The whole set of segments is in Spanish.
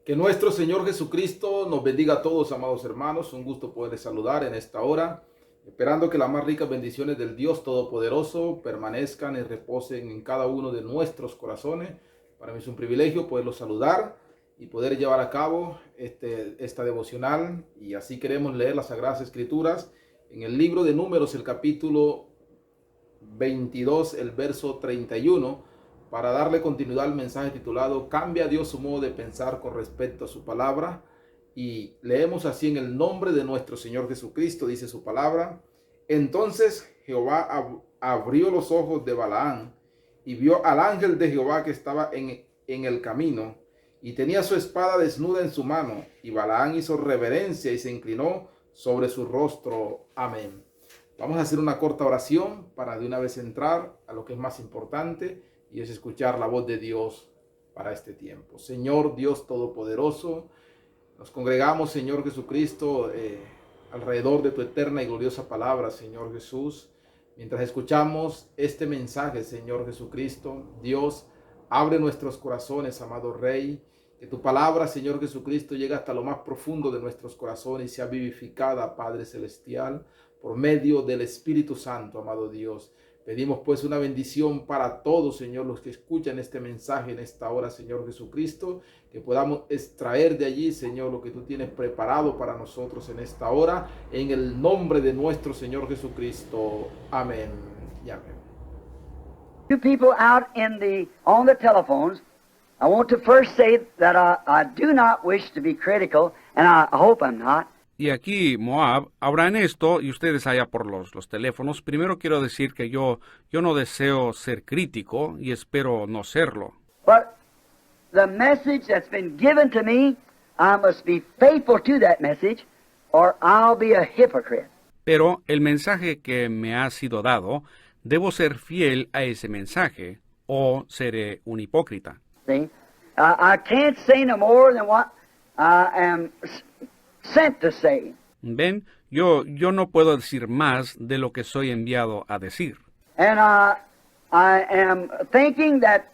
Que nuestro Señor Jesucristo nos bendiga a todos, amados hermanos. Un gusto poderles saludar en esta hora, esperando que las más ricas bendiciones del Dios Todopoderoso permanezcan y reposen en cada uno de nuestros corazones. Para mí es un privilegio poderlos saludar y poder llevar a cabo esta devocional. Y así queremos leer las Sagradas Escrituras en el libro de Números, el capítulo 22, el verso 31, para darle continuidad al mensaje titulado Cambia Dios su modo de pensar con respecto a su palabra. Y leemos así: en el nombre de nuestro Señor Jesucristo, dice su palabra. Entonces Jehová abrió los ojos de Balaam y vio al ángel de Jehová que estaba en el camino y tenía su espada desnuda en su mano. Y Balaam hizo reverencia y se inclinó sobre su rostro. Amén. Vamos a hacer una corta oración para de una vez entrar a lo que es más importante, y es escuchar la voz de Dios para este tiempo. Señor Dios Todopoderoso, nos congregamos, Señor Jesucristo, alrededor de tu eterna y gloriosa palabra, Señor Jesús. Mientras escuchamos este mensaje, Señor Jesucristo, Dios, abre nuestros corazones, amado Rey. Que tu palabra, Señor Jesucristo, llegue hasta lo más profundo de nuestros corazones y sea vivificada, Padre Celestial, por medio del Espíritu Santo, amado Dios. Pedimos pues una bendición para todos, Señor, los que escuchan este mensaje en esta hora, Señor Jesucristo, que podamos extraer de allí, Señor, lo que tú tienes preparado para nosotros en esta hora, en el nombre de nuestro Señor Jesucristo. Amén y amén. You people out on the telephones, I want to first say that I do not wish to be critical, and I hope I'm not. Y aquí, Moab, habrá en esto, y ustedes allá por los teléfonos, primero quiero decir que yo no deseo ser crítico, y espero no serlo. But the message that's been given to me, I must be faithful to that message, or I'll be a hypocrite. Pero el mensaje que me ha sido dado, debo ser fiel a ese mensaje, o seré un hipócrita. See? I can't say no more than what I am sent to say. ¿Ven? Yo no puedo decir más de lo que soy enviado a decir. And I am thinking that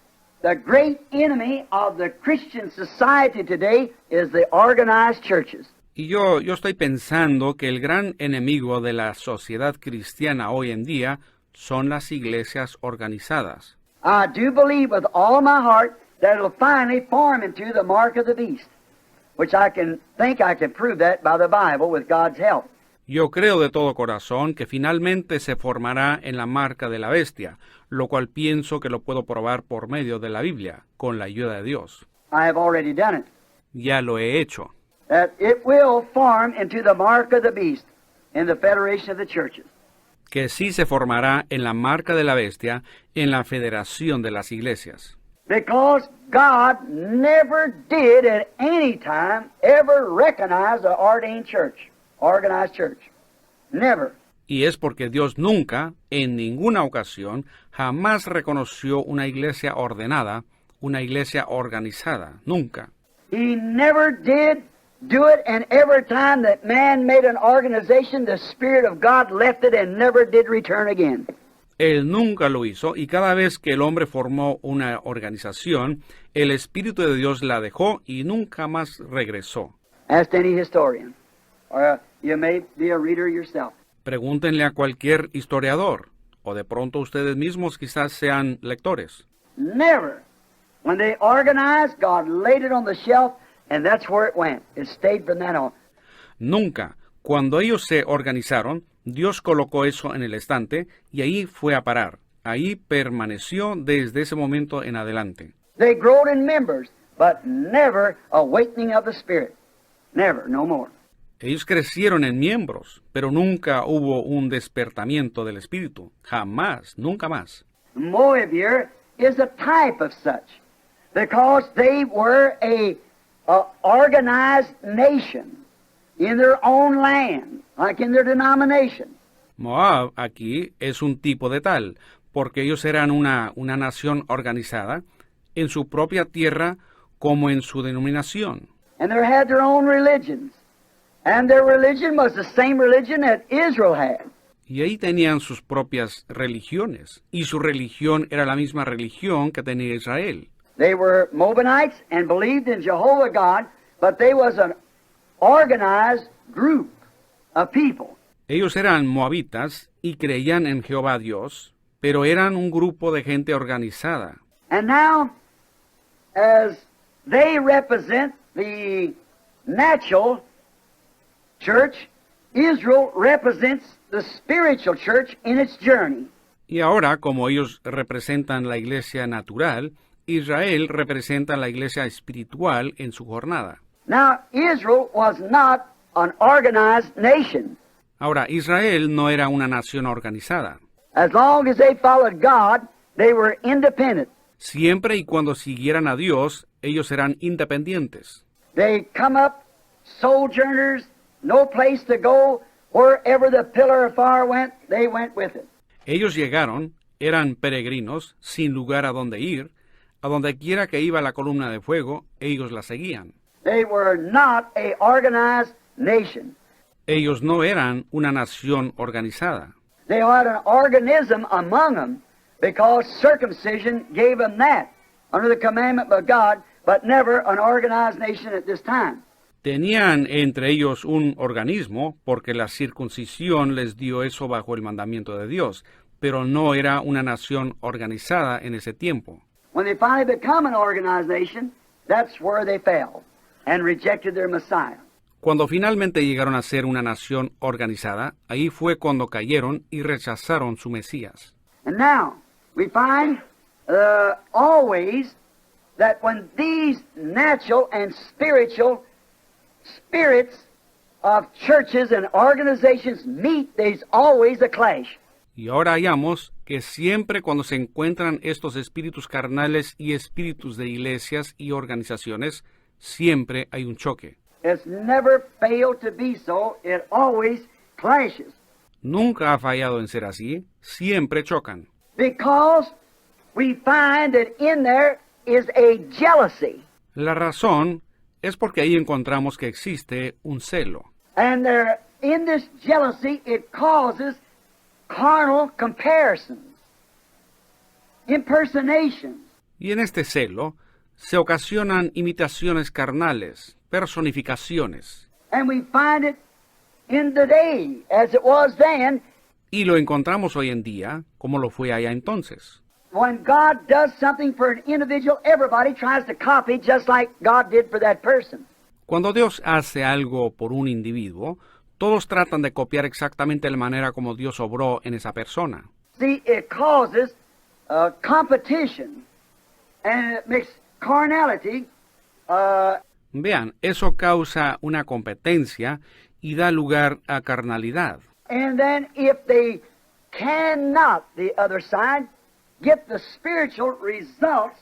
the great enemy of the Christian society today is the organized churches. Y yo estoy pensando que el gran enemigo de la sociedad cristiana hoy en día son las iglesias organizadas. I do believe with all my heart that it'll finally form into the mark of the beast, which I can prove that by the Bible with God's help. Yo creo de todo corazón que finalmente se formará en la marca de la bestia, lo cual pienso que lo puedo probar por medio de la Biblia, con la ayuda de Dios. I have already done it. Ya lo he hecho. That it will form into the mark of the beast in the federation of the churches. Que sí se formará en la marca de la bestia en la federación de las iglesias. Because God never did at any time ever recognize an ordained church, organized church. Never. Y es porque Dios nunca, en ninguna ocasión, jamás reconoció una iglesia ordenada, una iglesia organizada. Nunca. He never did do it, and every time that man made an organization, the Spirit of God left it and never did return again. Él nunca lo hizo, y cada vez que el hombre formó una organización, el Espíritu de Dios la dejó y nunca más regresó. Ask any historian, or you may be a reader yourself. Pregúntenle a cualquier historiador, o de pronto ustedes mismos quizás sean lectores. Never. When they organized, God laid it on the shelf, and that's where it went. It stayed from then on. Nunca. Cuando ellos se organizaron, Dios colocó eso en el estante y ahí fue a parar. Ahí permaneció desde ese momento en adelante. They growed in members, but never awakening of the Spirit. Never, no more. Ellos crecieron en miembros, pero nunca hubo un despertamiento del Espíritu. Jamás, nunca más. Moab here is a type of such, because they were a organized nation in their own land, like in their denomination. Moab aquí es un tipo de tal, porque ellos eran una nación organizada en su propia tierra como en su denominación. And they had their own religions. And their religion was the same religion that Israel had. Y ahí tenían sus propias religiones, y su religión era la misma religión que tenía Israel. They were Moabites and believed in Jehovah God, but they was an organized group of people. Ellos eran moabitas y creían en Jehová Dios, pero eran un grupo de gente organizada. And now, as they represent the natural church, Israel represents the spiritual church in its journey. Y ahora, como ellos representan la iglesia natural, Israel representa la iglesia espiritual en su jornada. Now, Israel was not an organized nation. Ahora, Israel no era una nación organizada. As long as they followed God, they were independent. Siempre y cuando siguieran a Dios, ellos eran independientes. They come up sojourners, no place to go. Wherever the pillar of fire went, they went with it. Ellos llegaron, eran peregrinos, sin lugar a donde ir. A donde quiera que iba la columna de fuego, ellos la seguían. They were not a organized nation. Ellos no eran una nación organizada. They had an organism among them because circumcision gave them that under the commandment of God, but never an organized nation at this time. Tenían entre ellos un organismo porque la circuncisión les dio eso bajo el mandamiento de Dios, pero no era una nación organizada en ese tiempo. When they finally become an organized nation, that's where they fell and rejected their Messiah. Cuando finalmente llegaron a ser una nación organizada, ahí fue cuando cayeron y rechazaron su Mesías. And now, we find always that when these natural and spiritual spirits of churches and organizations meet, there's always a clash. Y ahora hallamos que siempre cuando se encuentran estos espíritus carnales y espíritus de iglesias y organizaciones, siempre hay un choque. It's never failed to be so. It always clashes. Nunca ha fallado en ser así, siempre chocan. Because we find that in there is a jealousy. La razón es porque ahí encontramos que existe un celo. And there, in this jealousy, it causes carnal comparisons, impersonations. Y en este celo se ocasionan imitaciones carnales, personificaciones. And we find it in the day, as it was then, Y lo encontramos hoy en día, como lo fue allá entonces. when God does something for an individual, everybody tries to copy just like God did for that person. Cuando Dios hace algo por un individuo, todos tratan de copiar exactamente la manera como Dios obró en esa persona. See, it causes competition, and it makes carnality Vean, eso causa una competencia y da lugar a carnalidad. and then if they cannot, the other side, get the spiritual results,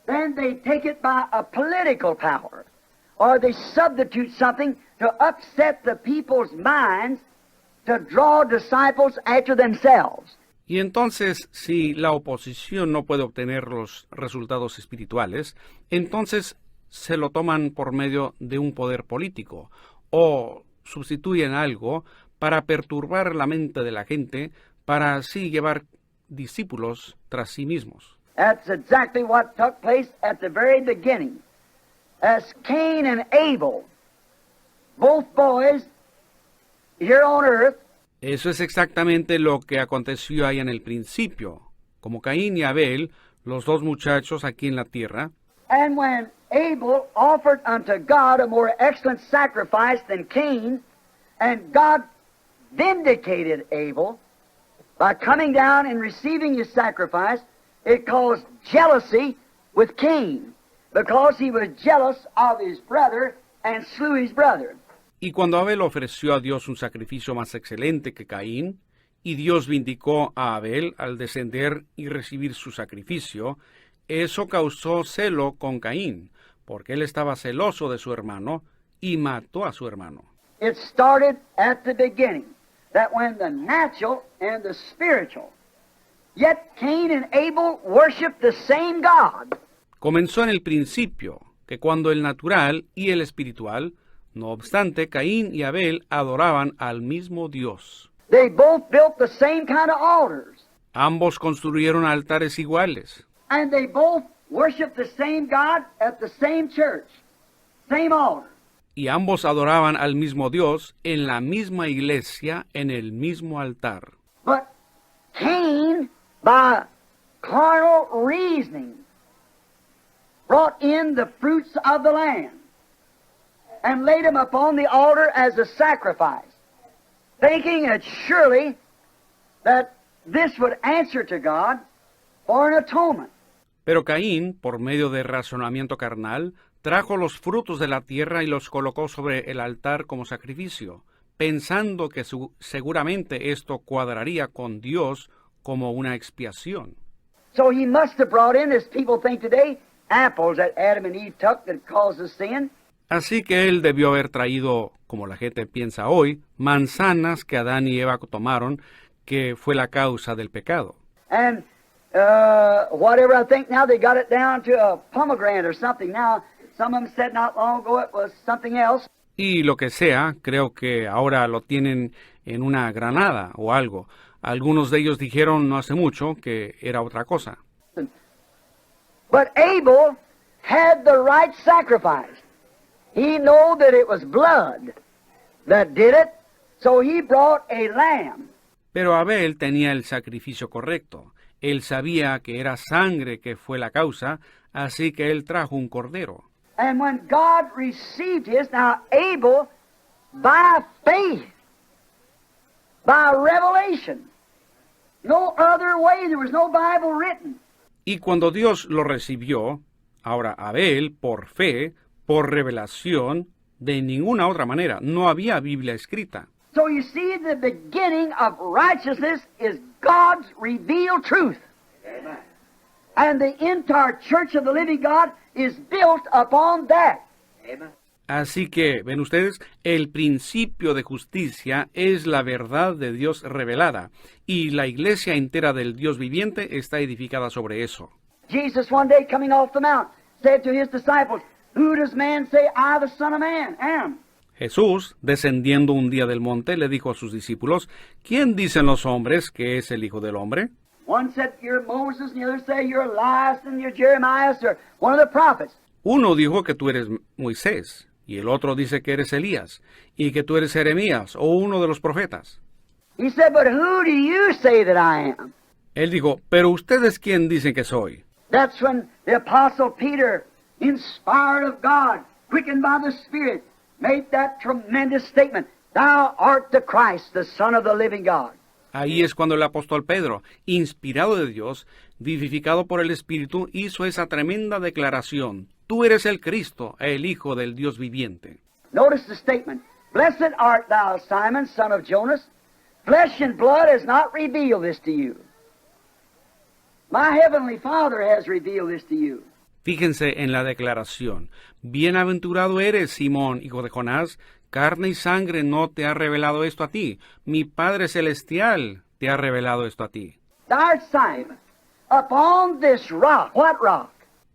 then they take it by a political power, or they substitute something to upset the people's minds to draw disciples after themselves. Y entonces, si la oposición no puede obtener los resultados espirituales, entonces se lo toman por medio de un poder político o sustituyen algo para perturbar la mente de la gente para así llevar discípulos tras sí mismos. That's exactly what took place at the very beginning. As Cain and Abel, both boys here on earth, Eso es exactamente lo que aconteció ahí en el principio. Como Caín y Abel, los dos muchachos aquí en la tierra, and when Abel offered unto God a more excellent sacrifice than Cain, and God vindicated Abel by coming down and receiving his sacrifice, it caused jealousy with Cain, because he was jealous of his brother and slew his brother. y cuando Abel ofreció a Dios un sacrificio más excelente que Caín, y Dios vindicó a Abel al descender y recibir su sacrificio, eso causó celo con Caín, porque él estaba celoso de su hermano y mató a su hermano. It started at the beginning, that when the natural and the spiritual, yet Cain and Abel worshiped the same God. Comenzó en el principio, que cuando el natural y el espiritual, no obstante, Caín y Abel adoraban al mismo Dios. They both built the same kind of altars, Ambos construyeron altares iguales, and they both worshiped the same God at the same church. same altar. Y ambos adoraban al mismo Dios en la misma iglesia, en el mismo altar. But Cain, by carnal reasoning, brought in the fruits of the land and laid them upon the altar as a sacrifice, thinking that surely that this would answer to God for an atonement. Pero Caín, por medio de razonamiento carnal, trajo los frutos de la tierra y los colocó sobre el altar como sacrificio, pensando que seguramente esto cuadraría con Dios como una expiación. So he must have brought in, as people think today, apples that Adam and Eve took that caused the sin. Así que él debió haber traído, como la gente piensa hoy, manzanas que Adán y Eva tomaron, que fue la causa del pecado. And whatever, I think now they got it down to a pomegranate or something. Now, some of them said not long ago it was something else. Y lo que sea, creo que ahora lo tienen en una granada o algo. Algunos de ellos dijeron no hace mucho que era otra cosa. But Abel had the right sacrifice. He knew that it was blood that did it, so he brought a lamb. Pero Abel tenía el sacrificio correcto. Él sabía que era sangre que fue la causa, así que él trajo un cordero. And when God received his, now Abel, by faith, by revelation, no other way, there was no Bible written. Y cuando Dios lo recibió, ahora Abel, por fe, por revelación, de ninguna otra manera, no había Biblia escrita. So you see, the beginning of righteousness is God's revealed truth. Amen. And the entire church of the living God is built upon that. Amen. Así que, ven ustedes, el principio de justicia es la verdad de Dios revelada, y la iglesia entera del Dios viviente está edificada sobre eso. Jesus one day coming off the mount said to his disciples, "Who does man say I, the Son of Man, am?" Jesús, descendiendo un día del monte, le dijo a sus discípulos, ¿quién dicen los hombres que es el Hijo del Hombre? One said, "You're Moses," and the other said, "You're Elias," and you're Jeremiah, or one of the prophets. Uno dijo que tú eres Moisés, y el otro dice que eres Elías, y que tú eres Jeremías, o uno de los profetas. He said, "But who do you say that I am?" Él dijo, ¿pero ustedes quién dicen que soy? That's when the Apostle Peter, inspired of God, quickened by the Spirit, made that tremendous statement, "Thou art the Christ, the Son of the living God." Ahí es cuando el apóstol Pedro, inspirado de Dios, vivificado por el Espíritu, hizo esa tremenda declaración. Tú eres el Cristo, el Hijo del Dios viviente. Notice the statement, "Blessed art thou, Simon, son of Jonas. Flesh and blood has not revealed this to you. My heavenly Father has revealed this to you." Fíjense en la declaración. Bienaventurado eres, Simón, hijo de Jonás. Carne y sangre no te ha revelado esto a ti. Mi Padre Celestial te ha revelado esto a ti. Thou art Simon, upon this rock. What rock?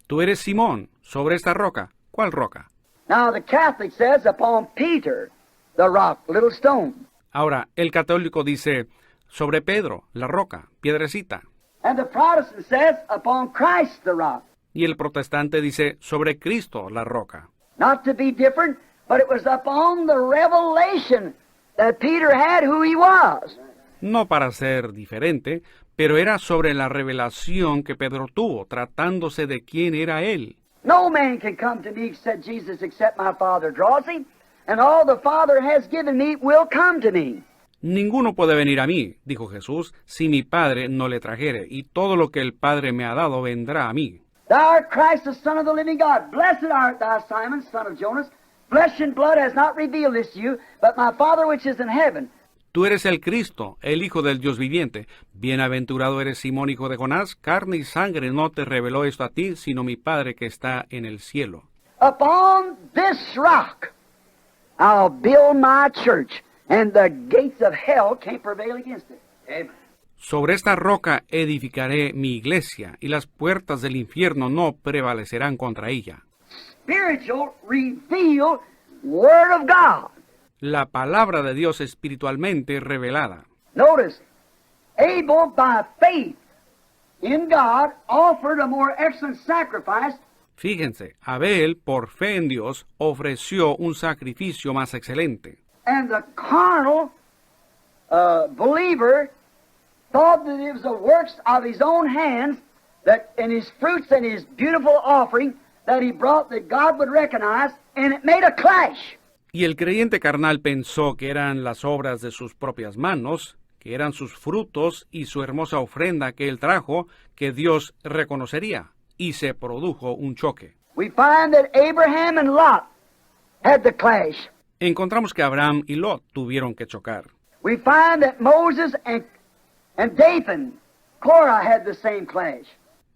Tú eres Simón, sobre esta roca. ¿Cuál roca? Now the Catholic says, upon Peter, the rock, little stone. Ahora, el católico dice, sobre Pedro, la roca, piedrecita. And the Protestant says, upon Christ, the rock. Y el protestante dice, sobre Cristo, la roca. Not to be different, but it was upon the revelation that Peter had who he was. No para ser diferente, pero era sobre la revelación que Pedro tuvo, tratándose de quién era él. No man can come to me, said Jesus, except my Father draws him, and all the Father has given me will come to me. Ninguno puede venir a mí, dijo Jesús, si mi Padre no le trajere, y todo lo que el Padre me ha dado vendrá a mí. Thou art Christ, the Son of the living God. Blessed art thou, Simon, son of Jonas. Flesh and blood has not revealed this to you, but my Father which is in heaven. Tú eres el Cristo, el Hijo del Dios viviente. Bienaventurado eres Simón, hijo de Jonás. Carne y sangre no te reveló esto a ti, sino mi Padre que está en el cielo. Upon this rock I'll build my church, and the gates of hell can't prevail against it. Amen. Sobre esta roca edificaré mi iglesia, y las puertas del infierno no prevalecerán contra ella. Spiritual, revealed Word of God. La palabra de Dios espiritualmente revelada. Notice, Abel, by faith in God, offered a more excellent sacrifice. Fíjense, Abel, por fe en Dios, ofreció un sacrificio más excelente. And the carnal believer thought that it was the works of his own hands, that in his fruits and his beautiful offering that he brought that God would recognize, and it made a clash. Y el creyente carnal pensó que eran las obras de sus propias manos, que eran sus frutos y su hermosa ofrenda que él trajo, que Dios reconocería, y se produjo un choque. We find that Abraham and Lot had the clash. Encontramos que Abraham y Lot tuvieron que chocar. We find that Moses and Dathan, Korah had the same clash.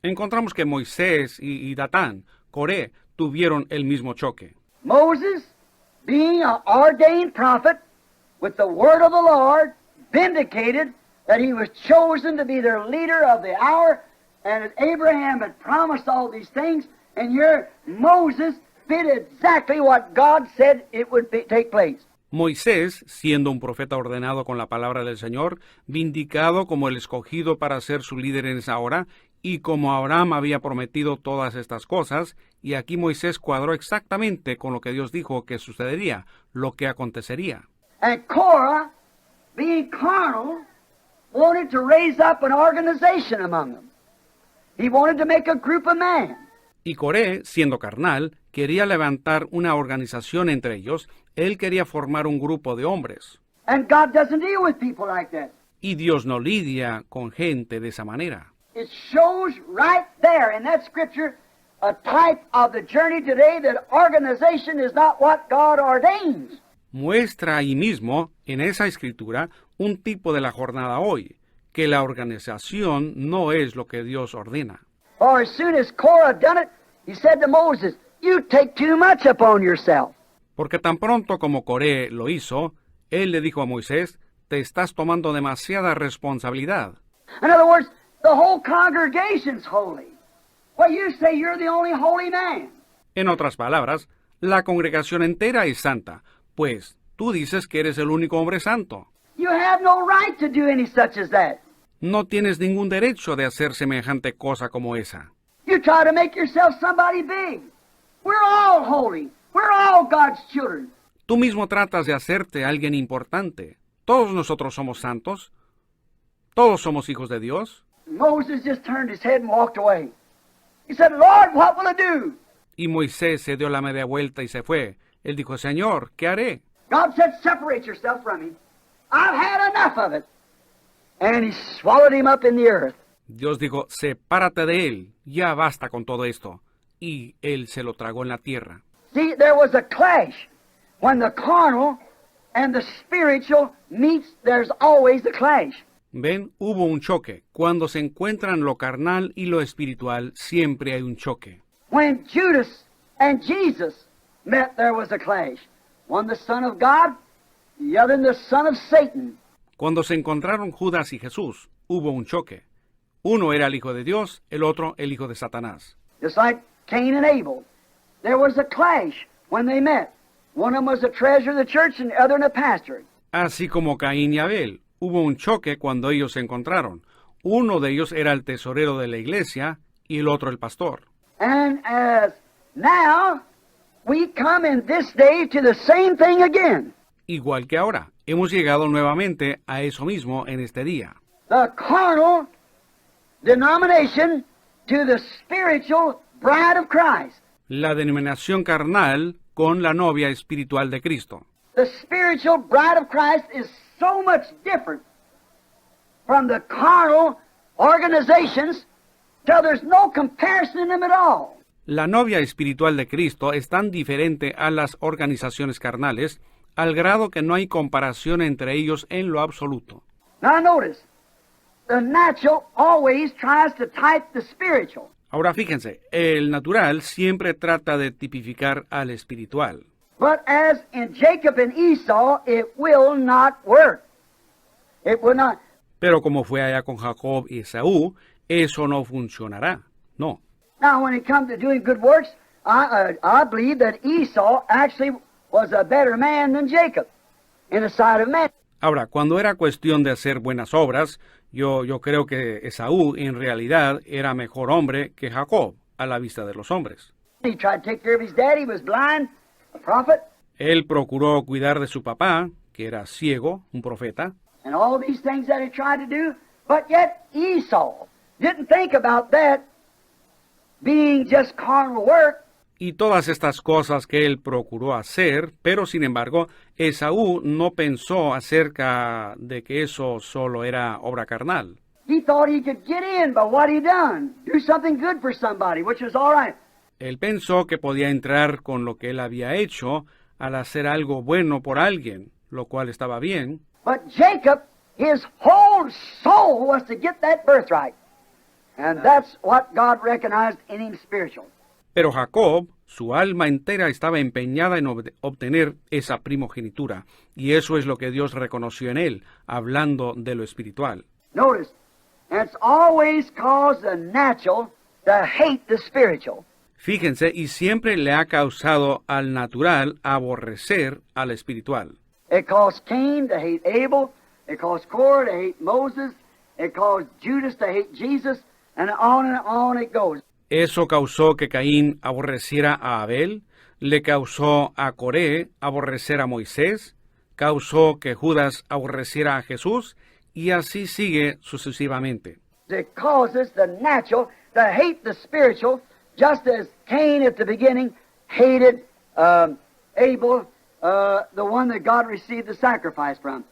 Encontramos que Moisés y Datán, Coré, tuvieron el mismo choque. Moses, being an ordained prophet with the word of the Lord, vindicated that he was chosen to be their leader of the hour, and that Abraham had promised all these things, and your Moses did exactly what God said it would take place. Moisés, siendo un profeta ordenado con la palabra del Señor, vindicado como el escogido para ser su líder en esa hora, y como Abraham había prometido todas estas cosas, y aquí Moisés cuadró exactamente con lo que Dios dijo que sucedería, lo que acontecería. And Korah, being carnal, wanted to raise up an organization among them. He wanted to make a group of men. Y Coré, siendo carnal, quería levantar una organización entre ellos. Él quería formar un grupo de hombres. And God doesn't deal with people like that. Y Dios no lidia con gente de esa manera. It shows right there in that scripture a type of the journey today that organization is not what God ordains. Muestra ahí mismo, en esa escritura, un tipo de la jornada hoy, que la organización no es lo que Dios ordena. For as soon as Korah done it, he said to Moses, "You take too much upon yourself." Porque tan pronto como Coré lo hizo, él le dijo a Moisés, te estás tomando demasiada responsabilidad. In other words, the whole congregation's holy. Well, you say you're the only holy man. En otras palabras, la congregación entera es santa, pues tú dices que eres el único hombre santo. You have no right to do any such as that. No tienes ningún derecho de hacer semejante cosa como esa. You try to make yourself somebody big. We're all holy. We're all God's children. Tú mismo tratas de hacerte alguien importante. Todos nosotros somos santos. Todos somos hijos de Dios. Moses just turned his head and walked away. He said, "Lord, what will I do?" Y Moisés se dio la media vuelta y se fue. Él dijo, Señor, ¿qué haré? God said, "Separate yourself from him. I've had enough of it." And he swallowed him up in the earth. Dios dijo, sepárate de él, ya basta con todo esto. Y él se lo tragó en la tierra. See, there was a clash. When the carnal and the spiritual meets, there's always a clash. Ven, hubo un choque. Cuando se encuentran lo carnal y lo espiritual, siempre hay un choque. When Judas and Jesus met, there was a clash. One the son of God, the other the son of Satan. Cuando se encontraron Judas y Jesús, hubo un choque. Uno era el hijo de Dios, el otro el hijo de Satanás. Just like Cain and Abel. There was a clash when they met. One of them was a treasurer of the church and the other in a pastor. Así como Caín y Abel, hubo un choque cuando ellos se encontraron. Uno de ellos era el tesorero de la iglesia y el otro el pastor. And as now, we come in this day to the same thing again. Igual que ahora, hemos llegado nuevamente a eso mismo en este día. The carnal denomination to the spiritual bride of Christ. La denominación carnal con la novia espiritual de Cristo. The spiritual bride of Christ is so much different from the carnal organizations till there's no comparison in them at all. La novia espiritual de Cristo es tan diferente a las organizaciones carnales, al grado que no hay comparación entre ellos en lo absoluto. Now notice, the natural always tries to type the spiritual. Ahora fíjense, el natural siempre trata de tipificar al espiritual. But as in Jacob and Esau, it will not work. It will not. Pero como fue allá con Jacob y Esaú, eso no funcionará. No. Now, when it comes to doing good works, I believe that Esau actually was a better man than Jacob in the sight of men. Ahora, cuando era cuestión de hacer buenas obras, yo creo que Esaú en realidad era mejor hombre que Jacob a la vista de los hombres. He tried to take care of his dad. He was blind, a prophet. Él procuró cuidar de su papá, que era ciego, un profeta, And all these things that he tried to do, but yet Esau didn't think about that being just carnal work. y todas estas cosas que él procuró hacer, pero sin embargo, Esaú no pensó acerca de que eso solo era obra carnal. He thought he could get in by what he done, do something good for somebody, which was all right. Él pensó que podía entrar con lo que él había hecho al hacer algo bueno por alguien, lo cual estaba bien. But Jacob, his whole soul was to get that birthright. And that's what God recognized in him spiritual. Pero Jacob, su alma entera estaba empeñada en obtener esa primogenitura, y eso es lo que Dios reconoció en él, hablando de lo espiritual. Notice, it's always caused the natural to hate the spiritual. Fíjense, y siempre le ha causado al natural aborrecer al espiritual. It caused Cain to hate Abel. It caused Korah to hate Moses. It caused Judas to hate Jesus. And on it goes. Eso causó que Caín aborreciera a Abel, le causó a Coré aborrecer a Moisés, causó que Judas aborreciera a Jesús, y así sigue sucesivamente. It causes the natural to hate the spiritual, just as Cain at the beginning hated Abel, the one that God received the sacrifice from,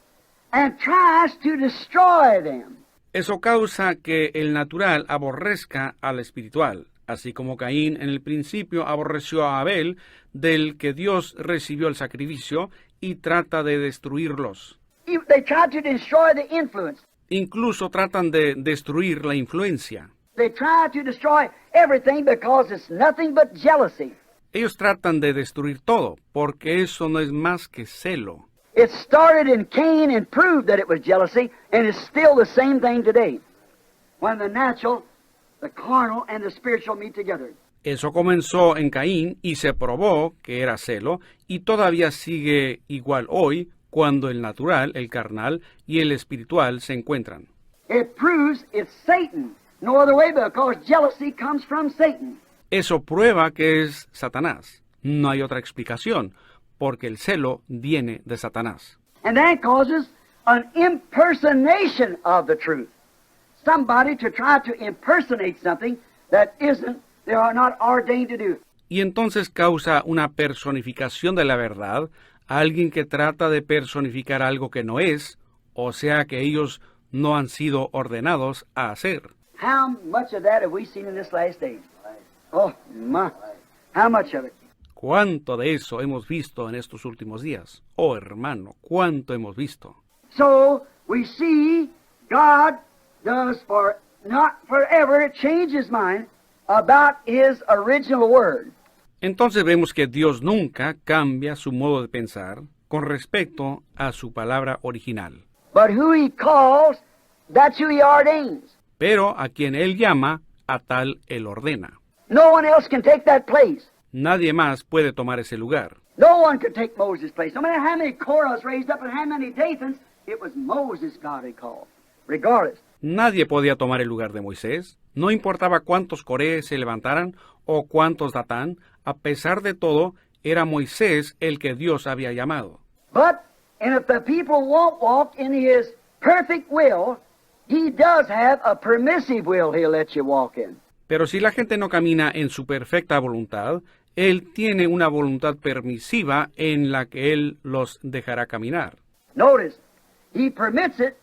and tries to destroy them. Eso causa que el natural aborrezca al espiritual, así como Caín en el principio aborreció a Abel, del que Dios recibió el sacrificio, y trata de destruirlos. They try to destroy the influence. Incluso tratan de destruir la influencia. They try to destroy everything because it's nothing but jealousy. Ellos tratan de destruir todo, porque eso no es más que celo. It started in Cain and proved that it was jealousy, and it's still the same thing today. When the natural, the carnal, and the spiritual meet together. Eso comenzó en Caín y se probó que era celo, y todavía sigue igual hoy cuando el natural, el carnal, y el espiritual se encuentran. It proves it's Satan. No other way, because jealousy comes from Satan. Eso prueba que es Satanás. No hay otra explicación, porque el celo viene de Satanás. And that causes an impersonation of the truth. Somebody to try to impersonate something that they are not ordained to do. Y entonces causa una personificación de la verdad, alguien que trata de personificar algo que no es, o sea que ellos no han sido ordenados a hacer. How much of that have we seen in this last day? Oh, my. How much of it? ¿Cuánto de eso hemos visto en estos últimos días? Oh, hermano, ¿cuánto hemos visto? So, we see God does not forever change his mind about his original word. Entonces vemos que Dios nunca cambia su modo de pensar con respecto a su palabra original. But who he calls, that's who he ordains. Pero a quien Él llama, a tal Él ordena. No one else can take that place. Nadie más puede tomar ese lugar. No one could take Moses' place. No matter how many Korahs raised up and how many Dathans, it was Moses God had called, regardless. Nadie podía tomar el lugar de Moisés. No importaba cuántos Coré se levantaran o cuántos Datán, a pesar de todo, era Moisés el que Dios había llamado. But, and if the people won't walk in his perfect will, he does have a permissive will he'll let you walk in. Pero si la gente no camina en su perfecta voluntad, Él tiene una voluntad permisiva en la que Él los dejará caminar. Notice, he permits it,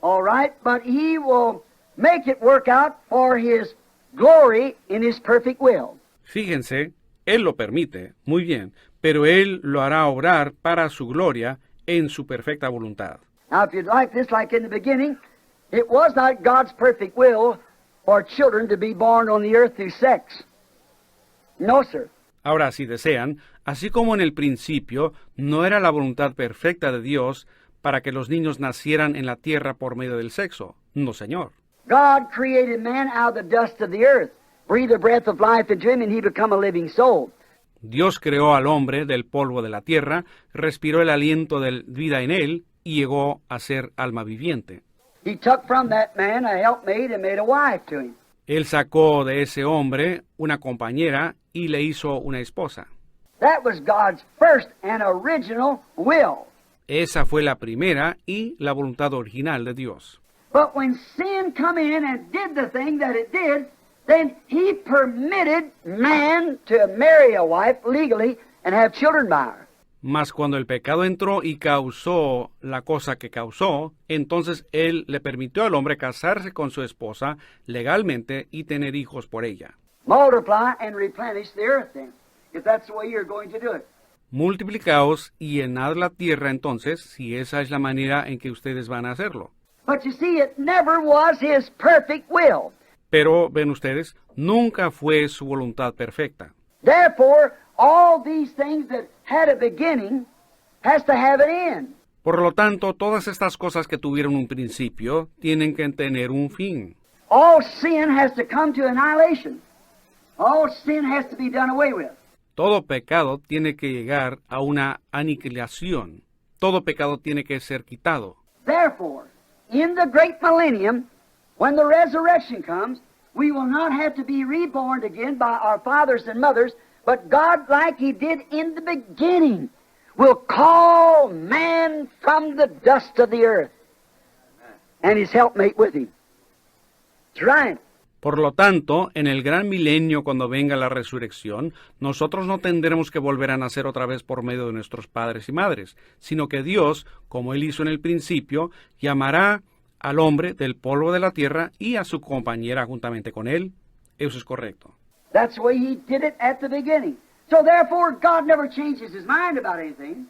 all right, but he will make it work out for his glory in his perfect will. Fíjense, Él lo permite, muy bien, pero Él lo hará obrar para su gloria en su perfecta voluntad. Now, if you'd like this, like in the beginning, it was not God's perfect will for children to be born on the earth through sex. No, sir. Ahora, si desean, así como en el principio, no era la voluntad perfecta de Dios para que los niños nacieran en la tierra por medio del sexo. No, Señor. God created man out of the dust of the earth, breathed the breath of life into him, and he become a living soul. Dios creó al hombre del polvo de la tierra, respiró el aliento de vida en él y llegó a ser alma viviente. He took from that man a helpmate and made a wife to him. Él sacó de ese hombre una compañera y le hizo una esposa. That was God's first and original will. Esa fue la primera y la voluntad original de Dios. But when sin come in and did the thing that it did, then He permitted man to marry a wife legally and have children by her. Mas cuando el pecado entró y causó la cosa que causó, entonces Él le permitió al hombre casarse con su esposa legalmente y tener hijos por ella. Multiply and replenish the earth then, if that's the way you're going to do it. Multiplicaos y llenad la tierra entonces, si esa es la manera en que ustedes van a hacerlo. But you see, it never was His perfect will. Pero, ven ustedes, nunca fue su voluntad perfecta. Therefore, all these things that had a beginning has to have an end. Por lo tanto, todas estas cosas que tuvieron un principio tienen que tener un fin. All sin has to come to annihilation. All sin has to be done away with. Todo pecado tiene que llegar a una aniquilación. Todo pecado tiene que ser quitado. Therefore, in the great millennium, when the resurrection comes, we will not have to be reborn again by our fathers and mothers, but God, like He did in the beginning, will call man from the dust of the earth and his helpmate with him. That's right. Por lo tanto, en el gran milenio, cuando venga la resurrección, nosotros no tendremos que volver a nacer otra vez por medio de nuestros padres y madres, sino que Dios, como Él hizo en el principio, llamará al hombre del polvo de la tierra y a su compañera juntamente con él. Eso es correcto. That's the way He did it at the beginning. So therefore, God never changes His mind about anything,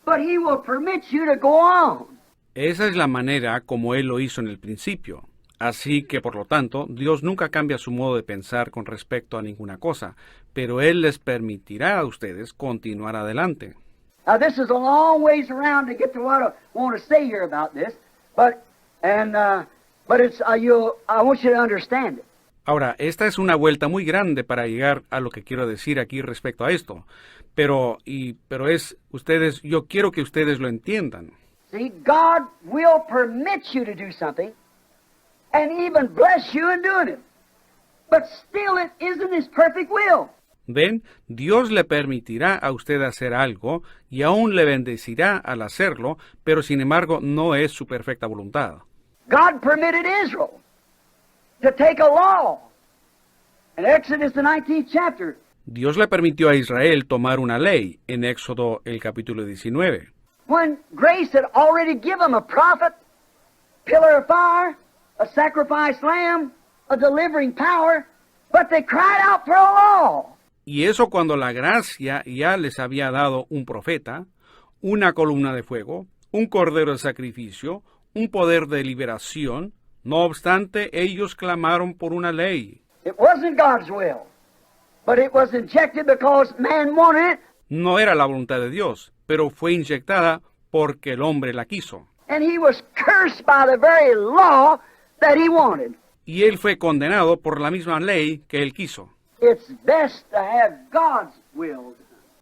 but He will permit you to go on. Esa es la manera como Él lo hizo en el principio. Así que, por lo tanto, Dios nunca cambia su modo de pensar con respecto a ninguna cosa, pero Él les permitirá a ustedes continuar adelante. Now, this is a long ways around to get to what I want to say here about this, but it's I want you to understand it. Ahora, esta es una vuelta muy grande para llegar a lo que quiero decir aquí respecto a esto, pero yo quiero que ustedes lo entiendan. See, God will permit you to do something, and even bless you in doing it, but still it isn't His perfect will. ¿Ven? Dios le permitirá a usted hacer algo y aún le bendecirá al hacerlo, pero sin embargo no es su perfecta voluntad. God permitted Israel to take a law. In Exodus, the 19th chapter, Dios le permitió a Israel tomar una ley en Éxodo el capítulo 19. when grace had already given them a prophet, pillar of fire, a sacrificed lamb, a delivering power, but they cried out for a law. Y eso cuando la gracia ya les había dado un profeta, una columna de fuego, un cordero de sacrificio, un poder de liberación. No obstante, ellos clamaron por una ley. It wasn't God's will, but it was injected because man wanted it, No era la voluntad de Dios, pero fue inyectada porque el hombre la quiso. and he was cursed by the very law that he wanted. Y él fue condenado por la misma ley que él quiso. It's best to have God's will.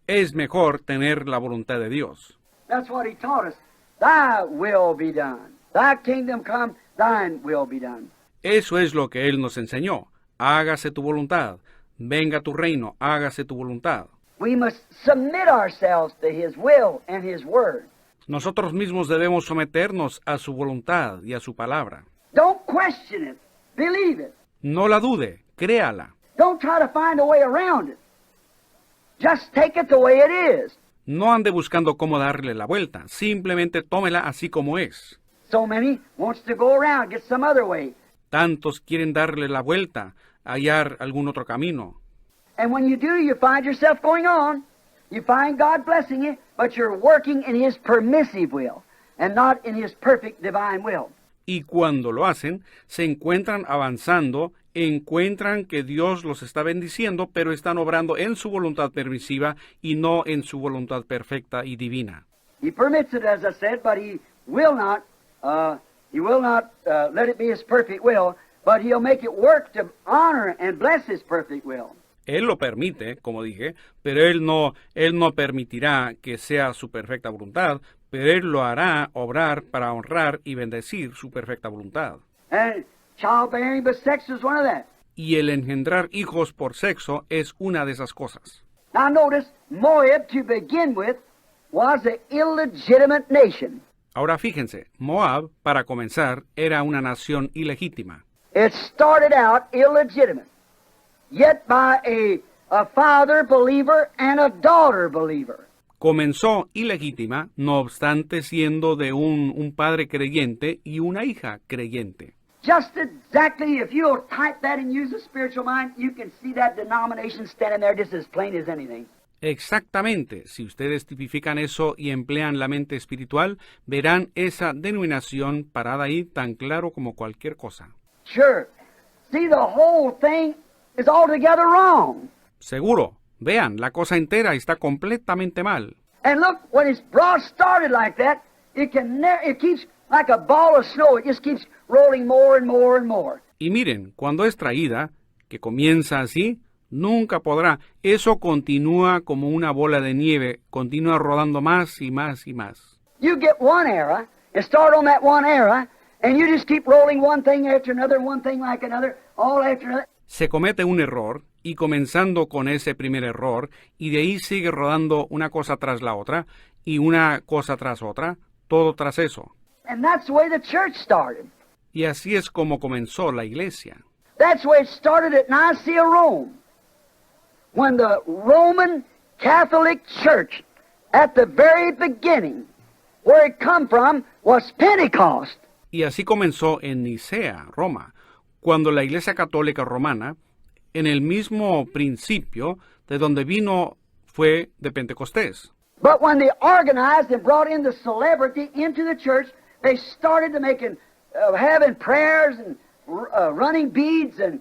Es mejor tener la voluntad de Dios. That's what he taught us. Thy will be done. Thy kingdom come, thine will be done. Eso es lo que él nos enseñó. Hágase tu voluntad. Venga tu reino, hágase tu voluntad. We must submit ourselves to his will and his word. Nosotros mismos debemos someternos a su voluntad y a su palabra. Don't question it. Believe it. No la dude, créala. Don't try to find a way around it. Just take it the way it is. No ande buscando cómo darle la vuelta. Simplemente tómela así como es. So many wants to go around, get some other way. Tantos quieren darle la vuelta, hallar algún otro camino. And when you do, you find yourself going on. You find God blessing you, but you're working in his permissive will and not in his perfect divine will. Y cuando lo hacen, se encuentran avanzando, encuentran que Dios los está bendiciendo, pero están obrando en su voluntad permisiva y no en su voluntad perfecta y divina. He permits it, as I said, but he will not let it be his perfect will, but he'll make it work to honor and bless his perfect will. Él lo permite, como dije, pero él no permitirá que sea su perfecta voluntad, pero él lo hará obrar para honrar y bendecir su perfecta voluntad. And childbearing but sex is one of that. Y el engendrar hijos por sexo es una de esas cosas. Now notice, Moab, to begin with, was an illegitimate nation. Ahora fíjense, Moab, para comenzar, era una nación ilegítima. It started out illegitimate, yet by a father believer and a daughter believer. Comenzó ilegítima, no obstante siendo de un padre creyente y una hija creyente. Just exactly, if you'll type that and use the spiritual mind, you can see that denomination standing there just as plain as anything. Exactamente, si ustedes tipifican eso y emplean la mente espiritual, verán esa denominación parada ahí tan claro como cualquier cosa. Sure. See, the whole thing is altogether wrong. Seguro, vean, la cosa entera está completamente mal. And look, when it's brought started like that, it keeps like a ball of snow. It just keeps rolling more and more and more. Y miren, cuando es traída, que comienza así, nunca podrá. Eso continúa como una bola de nieve, continúa rodando más y más y más. You get one era, and start on that one era, and you just keep rolling one thing after another, one thing like another, all after another. Se comete un error, y comenzando con ese primer error, y de ahí sigue rodando una cosa tras la otra, y una cosa tras otra, todo tras eso. And that's the way the church started. Y así es como comenzó la iglesia. That's the way it started at Nicaea, Rome. When the Roman Catholic Church, at the very beginning, where it come from, was Pentecost. Y así comenzó en Nicea, Roma, cuando la Iglesia Católica Romana, en el mismo principio, de donde vino fue de Pentecostés. But when they organized and brought in the celebrity into the church, they started to having prayers and running beads and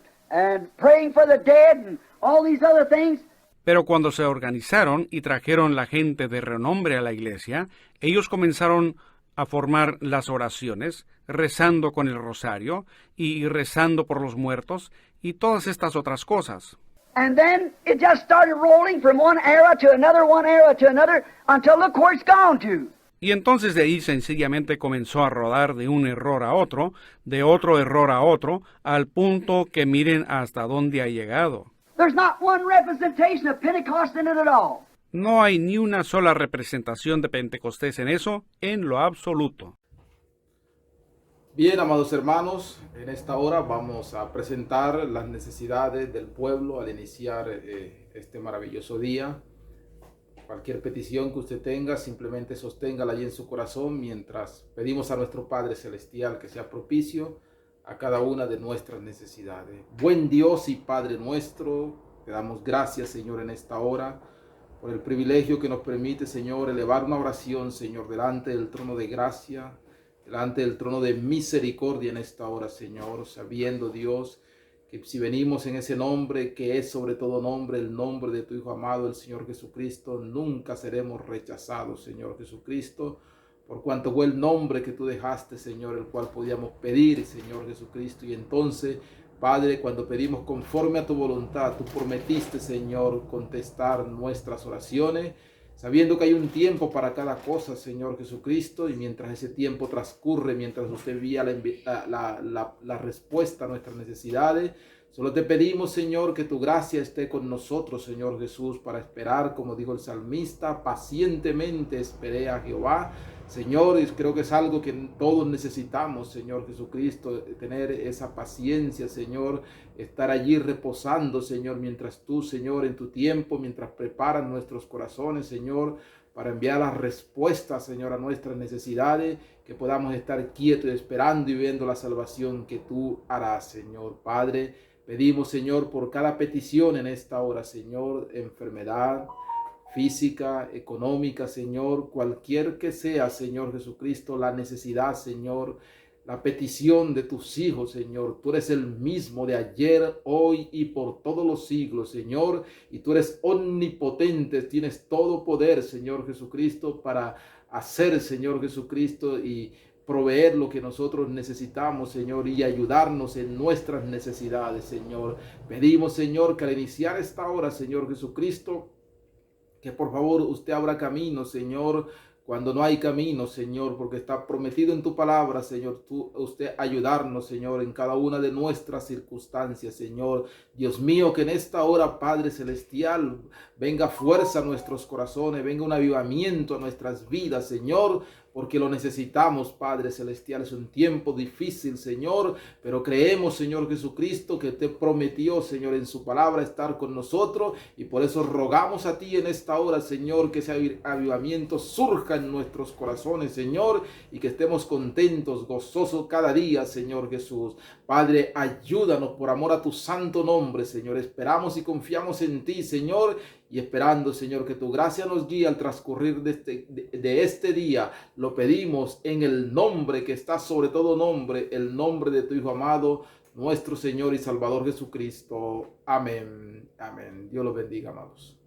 praying for the dead and all these other things. Pero cuando se organizaron y trajeron la gente de renombre a la iglesia, ellos comenzaron a formar las oraciones, rezando con el rosario y rezando por los muertos y todas estas otras cosas. And then it just started rolling from one era to another, until look where it's gone to. Y entonces de ahí sencillamente comenzó a rodar de un error a otro, de otro error a otro, al punto que miren hasta dónde ha llegado. There's not one representation of Pentecost in it at all. No hay ni una sola representación de Pentecostés en eso, en lo absoluto. Bien, amados hermanos, en esta hora vamos a presentar las necesidades del pueblo al iniciar este maravilloso día. Cualquier petición que usted tenga, simplemente sosténgala allí en su corazón mientras pedimos a nuestro Padre Celestial que sea propicio a cada una de nuestras necesidades. Buen Dios y Padre nuestro, te damos gracias, Señor, en esta hora por el privilegio que nos permite, Señor, elevar una oración, Señor, delante del trono de gracia, delante del trono de misericordia en esta hora, Señor, sabiendo, Dios, que si venimos en ese nombre que es sobre todo nombre, el nombre de tu Hijo amado, el Señor Jesucristo, nunca seremos rechazados, Señor Jesucristo, por cuanto fue el nombre que tú dejaste, Señor, el cual podíamos pedir, Señor Jesucristo. Y entonces, Padre, cuando pedimos conforme a tu voluntad, tú prometiste, Señor, contestar nuestras oraciones, sabiendo que hay un tiempo para cada cosa, Señor Jesucristo, y mientras ese tiempo transcurre, mientras usted envía la respuesta a nuestras necesidades, solo te pedimos, Señor, que tu gracia esté con nosotros, Señor Jesús, para esperar, como dijo el salmista, pacientemente esperé a Jehová. Señor, y creo que es algo que todos necesitamos, Señor Jesucristo, tener esa paciencia, Señor, estar allí reposando, Señor, mientras tú, Señor, en tu tiempo, mientras preparas nuestros corazones, Señor, para enviar las respuestas, Señor, a nuestras necesidades, que podamos estar quietos y esperando y viendo la salvación que tú harás, Señor. Padre, pedimos, Señor, por cada petición en esta hora, Señor, enfermedad física, económica, Señor, cualquier que sea, Señor Jesucristo, la necesidad, Señor, la petición de tus hijos, Señor. Tú eres el mismo de ayer, hoy y por todos los siglos, Señor, y tú eres omnipotente, tienes todo poder, Señor Jesucristo, para hacer, Señor Jesucristo, y proveer lo que nosotros necesitamos, Señor, y ayudarnos en nuestras necesidades, Señor. Pedimos, Señor, que al iniciar esta hora, Señor Jesucristo, que por favor usted abra camino, Señor, cuando no hay camino, Señor, porque está prometido en tu palabra, Señor, usted ayudarnos, Señor, en cada una de nuestras circunstancias, Señor. Dios mío, que en esta hora, Padre Celestial, venga fuerza a nuestros corazones, venga un avivamiento a nuestras vidas, Señor, porque lo necesitamos, Padre Celestial. Es un tiempo difícil, Señor, pero creemos, Señor Jesucristo, que te prometió, Señor, en su palabra estar con nosotros, y por eso rogamos a ti en esta hora, Señor, que ese avivamiento surja en nuestros corazones, Señor, y que estemos contentos, gozosos cada día, Señor Jesús. Padre, ayúdanos por amor a tu santo nombre, Señor. Esperamos y confiamos en ti, Señor, y esperando, Señor, que tu gracia nos guíe al transcurrir de este día. Lo pedimos en el nombre que está sobre todo nombre, el nombre de tu Hijo amado, nuestro Señor y Salvador Jesucristo. Amén. Amén. Dios los bendiga, amados.